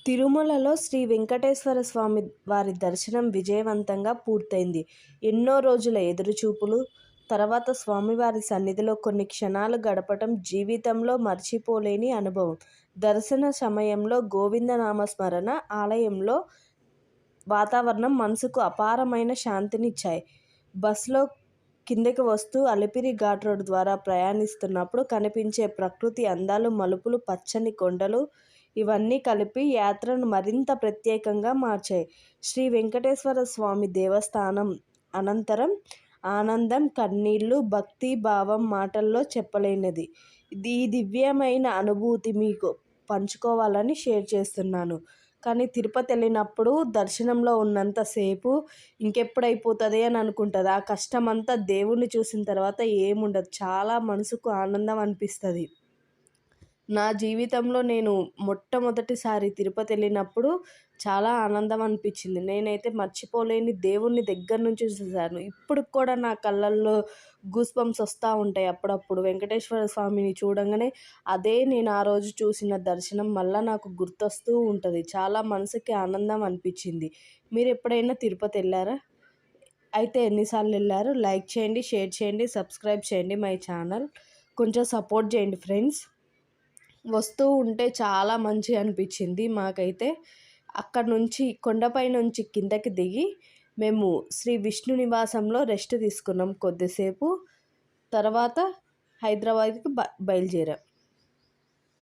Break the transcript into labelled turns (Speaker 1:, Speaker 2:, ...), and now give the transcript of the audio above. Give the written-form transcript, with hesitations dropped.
Speaker 1: తిరుమలలో శ్రీ వెంకటేశ్వర స్వామి వారి దర్శనం విజయవంతంగా పూర్తయింది. ఎన్నో రోజుల ఎదురుచూపులు తర్వాత స్వామివారి సన్నిధిలో కొన్ని క్షణాలు గడపటం జీవితంలో మర్చిపోలేని అనుభవం. దర్శన సమయంలో గోవిందనామస్మరణ, ఆలయంలో వాతావరణం మనసుకు అపారమైన శాంతినిచ్చాయి. బస్సులో కిందకి వస్తూ అలిపిరి ఘాట్ రోడ్ ద్వారా ప్రయాణిస్తున్నప్పుడు కనిపించే ప్రకృతి అందాలు, మలుపులు, పచ్చని కొండలు ఇవన్నీ కలిపి యాత్రను మరింత ప్రత్యేకంగా మార్చాయి. శ్రీ వెంకటేశ్వర స్వామి దేవస్థానం అనంతరం ఆనందం, కన్నీళ్లు, భక్తి భావం మాటల్లో చెప్పలేనిది. ఈ దివ్యమైన అనుభూతి మీకు పంచుకోవాలని షేర్ చేస్తున్నాను. కానీ తిరుపతి వెళ్ళినప్పుడు దర్శనంలో ఉన్నంత సేపు ఇంకెప్పుడైపోతుంది అని అనుకుంటుంది. ఆ కష్టమంతా దేవుణ్ణి చూసిన తర్వాత ఏముండదు. చాలా మనసుకు ఆనందం అనిపిస్తుంది. నా జీవితంలో నేను మొట్టమొదటిసారి తిరుపతి వెళ్ళినప్పుడు చాలా ఆనందం అనిపించింది. నేనైతే మర్చిపోలేని దేవుణ్ణి దగ్గర నుంచి చూసేసాను. ఇప్పటికి కూడా నా కళ్ళల్లో గూస్ బంప్స్ వస్తూ ఉంటాయి అప్పుడప్పుడు. వెంకటేశ్వర స్వామిని చూడంగానే అదే నేను ఆ రోజు చూసిన దర్శనం మళ్ళీ నాకు గుర్తొస్తూ ఉంటుంది. చాలా మనసుకి ఆనందం అనిపించింది. మీరు ఎప్పుడైనా తిరుపతి వెళ్ళారా? అయితే ఎన్నిసార్లు వెళ్ళారు? లైక్ చేయండి, షేర్ చేయండి, సబ్స్క్రైబ్ చేయండి మై ఛానల్. కొంచెం సపోర్ట్ చేయండి ఫ్రెండ్స్. వస్తూ ఉంటే చాలా మంచిగా అనిపించింది మాకైతే. అక్కడ నుంచి కొండపై నుంచి కిందకి దిగి మేము శ్రీ విష్ణు నివాసంలో రెస్ట్ తీసుకున్నాం కొద్దిసేపు. తర్వాత హైదరాబాద్కి బయలుదేరాం.